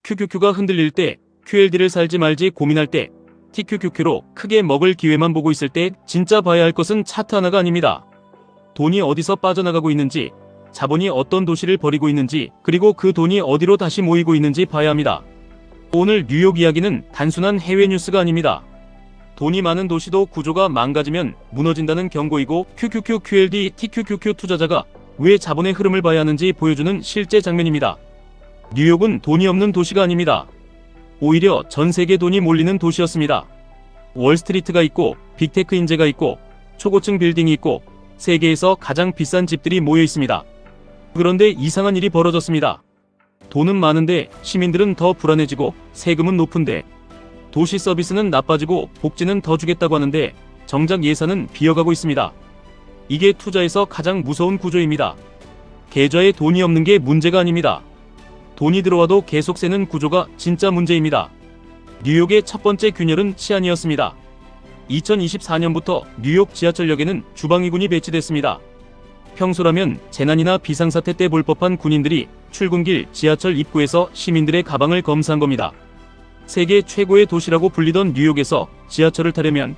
QQQ가 흔들릴 때, QLD를 살지 말지 고민할 때, TQQQ로 크게 먹을 기회만 보고 있을 때 진짜 봐야 할 것은 차트 하나가 아닙니다. 돈이 어디서 빠져나가고 있는지, 자본이 어떤 도시를 버리고 있는지, 그리고 그 돈이 어디로 다시 모이고 있는지 봐야 합니다. 오늘 뉴욕 이야기는 단순한 해외 뉴스가 아닙니다. 돈이 많은 도시도 구조가 망가지면 무너진다는 경고이고, QQQ, QLD, TQQQ 투자자가 왜 자본의 흐름을 봐야 하는지 보여주는 실제 장면입니다. 뉴욕은 돈이 없는 도시가 아닙니다. 오히려 전 세계 돈이 몰리는 도시였습니다. 월스트리트가 있고, 빅테크 인재가 있고, 초고층 빌딩이 있고, 세계에서 가장 비싼 집들이 모여 있습니다. 그런데 이상한 일이 벌어졌습니다. 돈은 많은데 시민들은 더 불안해지고, 세금은 높은데, 도시 서비스는 나빠지고 복지는 더 주겠다고 하는데 정작 예산은 비어가고 있습니다. 이게 투자에서 가장 무서운 구조입니다. 계좌에 돈이 없는 게 문제가 아닙니다. 돈이 들어와도 계속 새는 구조가 진짜 문제입니다. 뉴욕의 첫 번째 균열은 치안이었습니다. 2024년부터 뉴욕 지하철역에는 주방위군이 배치됐습니다. 평소라면 재난이나 비상사태 때 볼 법한 군인들이 출근길 지하철 입구에서 시민들의 가방을 검사한 겁니다. 세계 최고의 도시라고 불리던 뉴욕에서 지하철을 타려면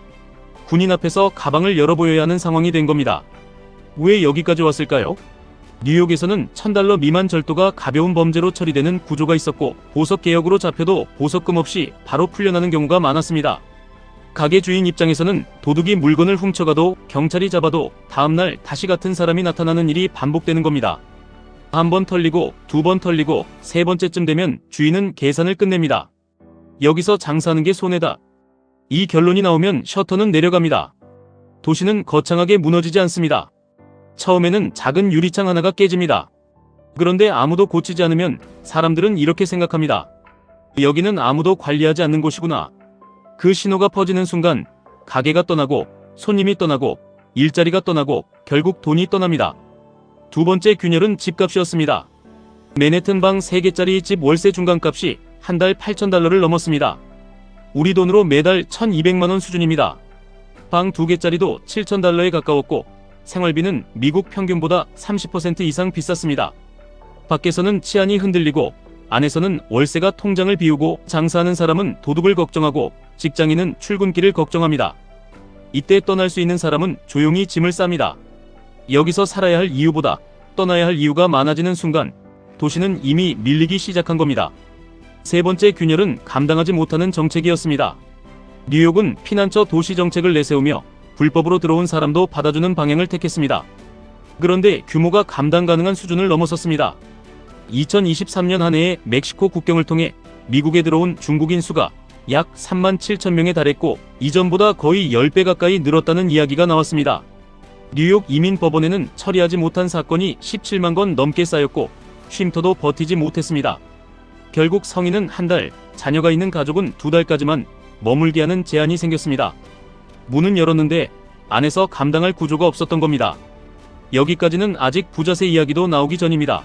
군인 앞에서 가방을 열어보여야 하는 상황이 된 겁니다. 왜 여기까지 왔을까요? 뉴욕에서는 $1000 미만 절도가 가벼운 범죄로 처리되는 구조가 있었고, 보석개혁으로 잡혀도 보석금 없이 바로 풀려나는 경우가 많았습니다. 가게 주인 입장에서는 도둑이 물건을 훔쳐가도 경찰이 잡아도 다음날 다시 같은 사람이 나타나는 일이 반복되는 겁니다. 한 번 털리고, 두 번 털리고, 세 번째쯤 되면 주인은 계산을 끝냅니다. 여기서 장사하는 게 손해다. 이 결론이 나오면 셔터는 내려갑니다. 도시는 거창하게 무너지지 않습니다. 처음에는 작은 유리창 하나가 깨집니다. 그런데 아무도 고치지 않으면 사람들은 이렇게 생각합니다. 여기는 아무도 관리하지 않는 곳이구나. 그 신호가 퍼지는 순간 가게가 떠나고, 손님이 떠나고, 일자리가 떠나고, 결국 돈이 떠납니다. 두 번째 균열은 집값이었습니다. 맨해튼 방 3개짜리 집 월세 중간값이 한 달 $8000를 넘었습니다. 우리 돈으로 매달 1200만원 수준입니다. 방 2개짜리도 $7000에 가까웠고, 생활비는 미국 평균보다 30% 이상 비쌌습니다. 밖에서는 치안이 흔들리고, 안에서는 월세가 통장을 비우고, 장사하는 사람은 도둑을 걱정하고, 직장인은 출근길을 걱정합니다. 이때 떠날 수 있는 사람은 조용히 짐을 쌉니다. 여기서 살아야 할 이유보다 떠나야 할 이유가 많아지는 순간 도시는 이미 밀리기 시작한 겁니다. 세 번째 균열은 감당하지 못하는 정책이었습니다. 뉴욕은 피난처 도시 정책을 내세우며 불법으로 들어온 사람도 받아주는 방향을 택했습니다. 그런데 규모가 감당 가능한 수준을 넘어섰습니다. 2023년 한 해에 멕시코 국경을 통해 미국에 들어온 중국인 수가 약 37,000명에 달했고, 이전보다 거의 10배 가까이 늘었다는 이야기가 나왔습니다. 뉴욕 이민법원에는 처리하지 못한 사건이 17만 건 넘게 쌓였고, 쉼터도 버티지 못했습니다. 결국 성인은 한 달, 자녀가 있는 가족은 2달까지만 머물게 하는 제한이 생겼습니다. 문은 열었는데 안에서 감당할 구조가 없었던 겁니다. 여기까지는 아직 부자세 이야기도 나오기 전입니다.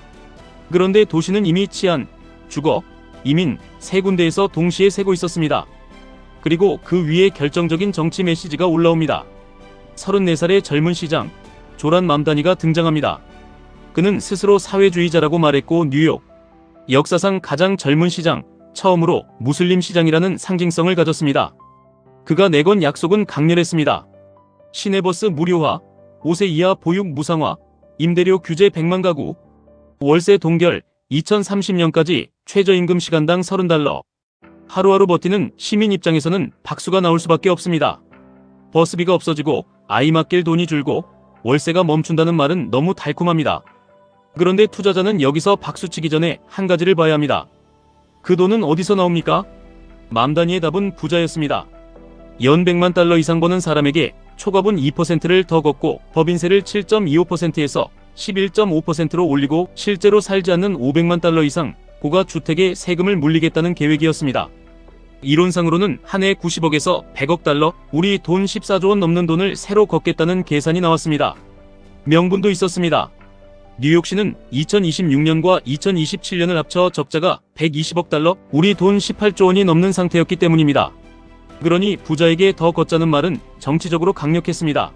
그런데 도시는 이미 치안, 주거, 이민 세 군데에서 동시에 새고 있었습니다. 그리고 그 위에 결정적인 정치 메시지가 올라옵니다. 34살의 젊은 시장, 조란 맘다니가 등장합니다. 그는 스스로 사회주의자라고 말했고, 뉴욕 역사상 가장 젊은 시장, 처음으로 무슬림 시장이라는 상징성을 가졌습니다. 그가 내건 약속은 강렬했습니다. 시내버스 무료화, 5세 이하 보육 무상화, 임대료 규제 100만 가구, 월세 동결, 2030년까지 최저임금 시간당 $30. 하루하루 버티는 시민 입장에서는 박수가 나올 수밖에 없습니다. 버스비가 없어지고 아이 맡길 돈이 줄고 월세가 멈춘다는 말은 너무 달콤합니다. 그런데 투자자는 여기서 박수치기 전에 한 가지를 봐야 합니다. 그 돈은 어디서 나옵니까? 맘다니의 답은 부자였습니다. 연 $100만 이상 버는 사람에게 초과분 2%를 더 걷고, 법인세를 7.25%에서 11.5%로 올리고, 실제로 살지 않는 $500만 이상 고가 주택에 세금을 물리겠다는 계획이었습니다. 이론상으로는 한 해 90억에서 $100억, 우리 돈 14조 원 넘는 돈을 새로 걷겠다는 계산이 나왔습니다. 명분도 있었습니다. 뉴욕시는 2026년과 2027년을 합쳐 적자가 $120억, 우리 돈 18조 원이 넘는 상태였기 때문입니다. 그러니 부자에게 더 걷자는 말은 정치적으로 강력했습니다.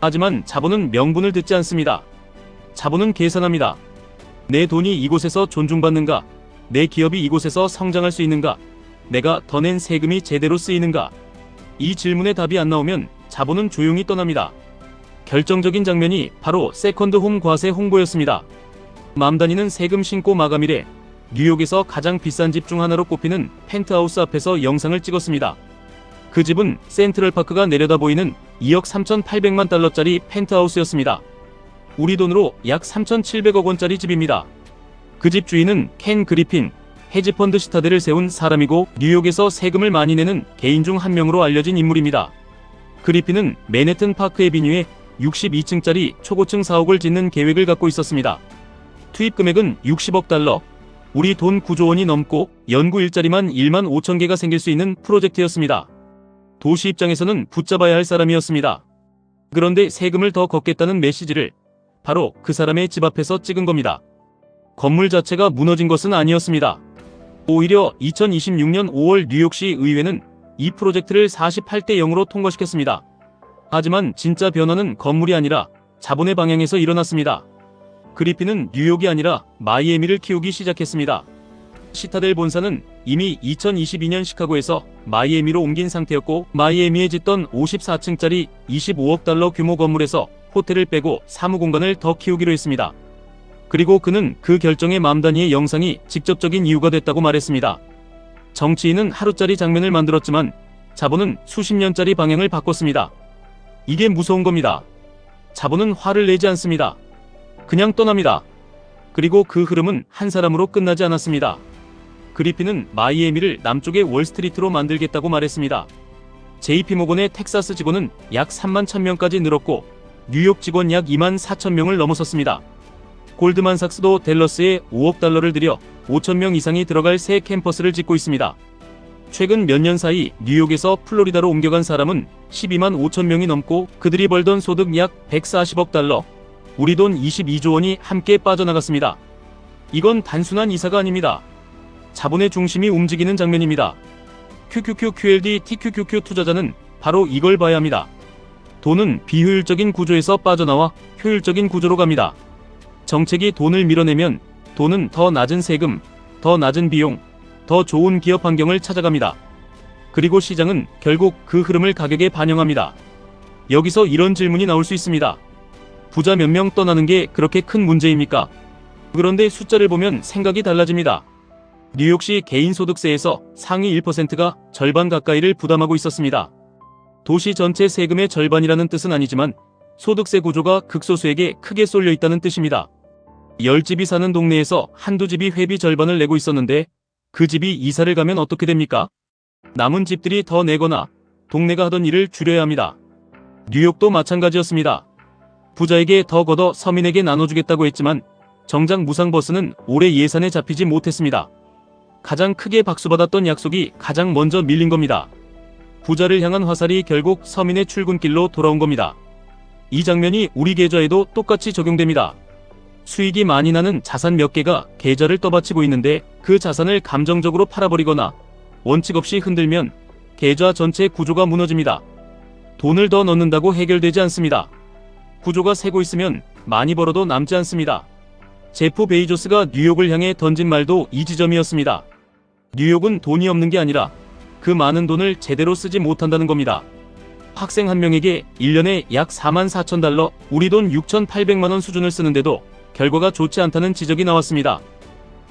하지만 자본은 명분을 듣지 않습니다. 자본은 계산합니다. 내 돈이 이곳에서 존중받는가? 내 기업이 이곳에서 성장할 수 있는가? 내가 더 낸 세금이 제대로 쓰이는가? 이 질문에 답이 안 나오면 자본은 조용히 떠납니다. 결정적인 장면이 바로 세컨드홈 과세 홍보였습니다. 맘다니는 세금 신고 마감일에 뉴욕에서 가장 비싼 집 중 하나로 꼽히는 펜트하우스 앞에서 영상을 찍었습니다. 그 집은 센트럴파크가 내려다 보이는 2억 3,800만 달러짜리 펜트하우스였습니다. 우리 돈으로 약 3,700억 원짜리 집입니다. 그 집 주인은 켄 그리핀, 헤지펀드 시타델을 세운 사람이고 뉴욕에서 세금을 많이 내는 개인 중 한 명으로 알려진 인물입니다. 그리핀은 맨해튼 파크 애비뉴에 62층짜리 초고층 사옥을 짓는 계획을 갖고 있었습니다. 투입 금액은 60억 달러, 우리 돈 9조 원이 넘고 연구 일자리만 1만 5천 개가 생길 수 있는 프로젝트였습니다. 도시 입장에서는 붙잡아야 할 사람이었습니다. 그런데 세금을 더 걷겠다는 메시지를 바로 그 사람의 집 앞에서 찍은 겁니다. 건물 자체가 무너진 것은 아니었습니다. 오히려 2026년 5월 뉴욕시 의회는 이 프로젝트를 48대 0으로 통과시켰습니다. 하지만 진짜 변화는 건물이 아니라 자본의 방향에서 일어났습니다. 그리핀은 뉴욕이 아니라 마이애미를 키우기 시작했습니다. 시타델 본사는 이미 2022년 시카고에서 마이애미로 옮긴 상태였고 마이애미에 짓던 54층짜리 25억 달러 규모 건물에서 호텔을 빼고 사무공간을 더 키우기로 했습니다. 그리고 그는 그 결정에 맘다니의 영상이 직접적인 이유가 됐다고 말했습니다. 정치인은 하루짜리 장면을 만들었지만 자본은 수십 년짜리 방향을 바꿨습니다. 이게 무서운 겁니다. 자본은 화를 내지 않습니다. 그냥 떠납니다. 그리고 그 흐름은 한 사람으로 끝나지 않았습니다. 그리핀은 마이애미를 남쪽의 월스트리트로 만들겠다고 말했습니다. JP모건의 텍사스 직원은 약 3만 1,000명까지 늘었고 뉴욕 직원 약 2만 4천 명을 넘어섰습니다. 골드만삭스도 댈러스에 5억 달러를 들여 5천 명 이상이 들어갈 새 캠퍼스를 짓고 있습니다. 최근 몇 년 사이 뉴욕에서 플로리다로 옮겨간 사람은 12만 5천 명이 넘고 그들이 벌던 소득 약 140억 달러, 우리 돈 22조 원이 함께 빠져나갔습니다. 이건 단순한 이사가 아닙니다. 자본의 중심이 움직이는 장면입니다. QQQQLD TQQQ 투자자는 바로 이걸 봐야 합니다. 돈은 비효율적인 구조에서 빠져나와 효율적인 구조로 갑니다. 정책이 돈을 밀어내면 돈은 더 낮은 세금, 더 낮은 비용, 더 좋은 기업 환경을 찾아갑니다. 그리고 시장은 결국 그 흐름을 가격에 반영합니다. 여기서 이런 질문이 나올 수 있습니다. 부자 몇 명 떠나는 게 그렇게 큰 문제입니까? 그런데 숫자를 보면 생각이 달라집니다. 뉴욕시 개인소득세에서 상위 1%가 절반 가까이를 부담하고 있었습니다. 도시 전체 세금의 절반이라는 뜻은 아니지만 소득세 구조가 극소수에게 크게 쏠려 있다는 뜻입니다. 10집이 사는 동네에서 한두 집이 회비 절반을 내고 있었는데 그 집이 이사를 가면 어떻게 됩니까? 남은 집들이 더 내거나 동네가 하던 일을 줄여야 합니다. 뉴욕도 마찬가지였습니다. 부자에게 더 걷어 서민에게 나눠주겠다고 했지만 정작 무상버스는 올해 예산에 잡히지 못했습니다. 가장 크게 박수받았던 약속이 가장 먼저 밀린 겁니다. 부자를 향한 화살이 결국 서민의 출근길로 돌아온 겁니다. 이 장면이 우리 계좌에도 똑같이 적용됩니다. 수익이 많이 나는 자산 몇 개가 계좌를 떠받치고 있는데 그 자산을 감정적으로 팔아버리거나 원칙 없이 흔들면 계좌 전체 구조가 무너집니다. 돈을 더 넣는다고 해결되지 않습니다. 구조가 새고 있으면 많이 벌어도 남지 않습니다. 제프 베이조스가 뉴욕을 향해 던진 말도 이 지점이었습니다. 뉴욕은 돈이 없는 게 아니라 그 많은 돈을 제대로 쓰지 못한다는 겁니다. 학생 한 명에게 1년에 약 4만 4천 달러, 우리 돈 6,800만 원 수준을 쓰는데도 결과가 좋지 않다는 지적이 나왔습니다.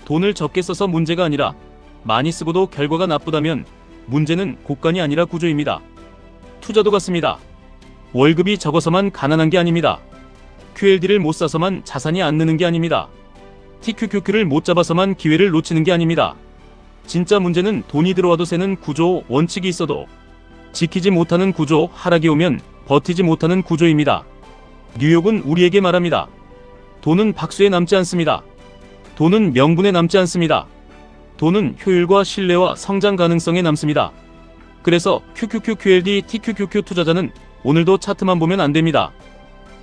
돈을 적게 써서 문제가 아니라 많이 쓰고도 결과가 나쁘다면 문제는 곳간이 아니라 구조입니다. 투자도 같습니다. 월급이 적어서만 가난한 게 아닙니다. QLD를 못 사서만 자산이 안 느는 게 아닙니다. TQQQ를 못 잡아서만 기회를 놓치는 게 아닙니다. 진짜 문제는 돈이 들어와도 새는 구조, 원칙이 있어도 지키지 못하는 구조, 하락이 오면 버티지 못하는 구조입니다. 뉴욕은 우리에게 말합니다. 돈은 박수에 남지 않습니다. 돈은 명분에 남지 않습니다. 돈은 효율과 신뢰와 성장 가능성에 남습니다. 그래서 QQQQLD TQQQ 투자자는 오늘도 차트만 보면 안 됩니다.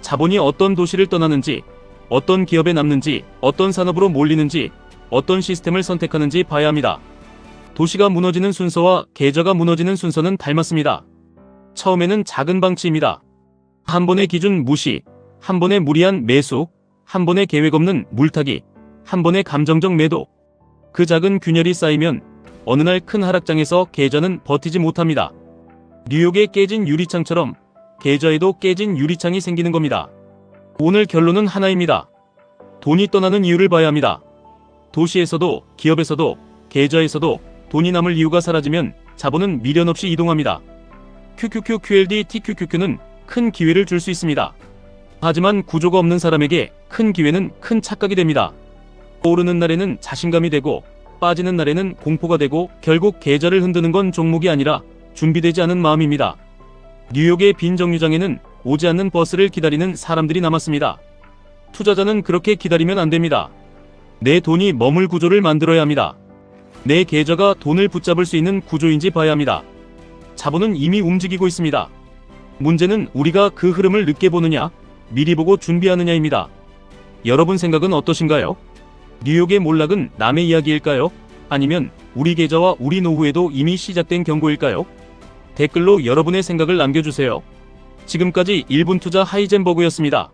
자본이 어떤 도시를 떠나는지, 어떤 기업에 남는지, 어떤 산업으로 몰리는지, 어떤 시스템을 선택하는지 봐야 합니다. 도시가 무너지는 순서와 계좌가 무너지는 순서는 닮았습니다. 처음에는 작은 방치입니다. 한 번의 기준 무시, 한 번의 무리한 매수, 한 번의 계획 없는 물타기, 한 번의 감정적 매도. 그 작은 균열이 쌓이면 어느 날 큰 하락장에서 계좌는 버티지 못합니다. 뉴욕에 깨진 유리창처럼 계좌에도 깨진 유리창이 생기는 겁니다. 오늘 결론은 하나입니다. 돈이 떠나는 이유를 봐야 합니다. 도시에서도 기업에서도 계좌에서도 돈이 남을 이유가 사라지면 자본은 미련 없이 이동합니다. QQQ, TQQQ는 큰 기회를 줄 수 있습니다. 하지만 구조가 없는 사람에게 큰 기회는 큰 착각이 됩니다. 오르는 날에는 자신감이 되고 빠지는 날에는 공포가 되고 결국 계좌를 흔드는 건 종목이 아니라 준비되지 않은 마음입니다. 뉴욕의 빈 정류장에는 오지 않는 버스를 기다리는 사람들이 남았습니다. 투자자는 그렇게 기다리면 안 됩니다. 내 돈이 머물 구조를 만들어야 합니다. 내 계좌가 돈을 붙잡을 수 있는 구조인지 봐야 합니다. 자본은 이미 움직이고 있습니다. 문제는 우리가 그 흐름을 늦게 보느냐, 미리 보고 준비하느냐입니다. 여러분 생각은 어떠신가요? 뉴욕의 몰락은 남의 이야기일까요? 아니면 우리 계좌와 우리 노후에도 이미 시작된 경고일까요? 댓글로 여러분의 생각을 남겨주세요. 지금까지 1분 투자 하이젠버그였습니다.